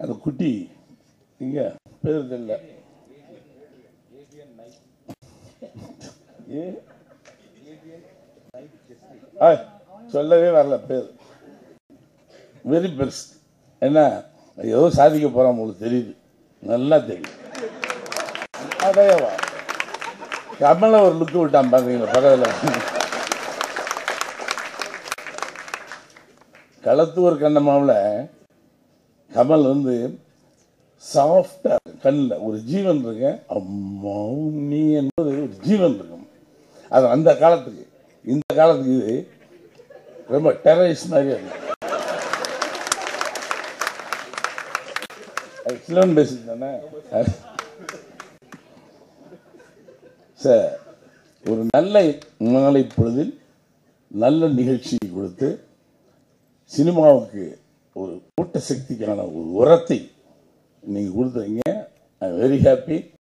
அந்த குட்டி இங்க பேர் தெரியல, சொல்லவே வரல பேர். Very best. என்ன ஏதோ சாதிக்க போறான் உங்களுக்கு தெரியுது, நல்லா தெரியுது. அதையவா கமலை ஒரு லுக்கு விட்டான் பாக்குறீங்களா பக்கத்தில். களத்தூர் கண்ணம்மாவில் கமல் வந்து சாஃப்டா கண்ணில் ஒரு ஜீவன் இருக்கு. அம்மா நீ என்பது ஒரு ஜீவன் இருக்கும். அது அந்த காலத்துக்கு இந்த காலத்துக்கு இது ரொம்ப டெரரிஸ்ட் மாதிரியே இருக்கு. சிலோன் பேசிட்டு தானே சார். ஒரு நல்ல மாலை பொழுதில் நல்ல நிகழ்ச்சியை கொடுத்து சினிமாவுக்கு ஒரு கூட்ட சக்திக்கான ஒரு உரத்தை நீங்கள் கொடுத்துருங்க. I am very happy.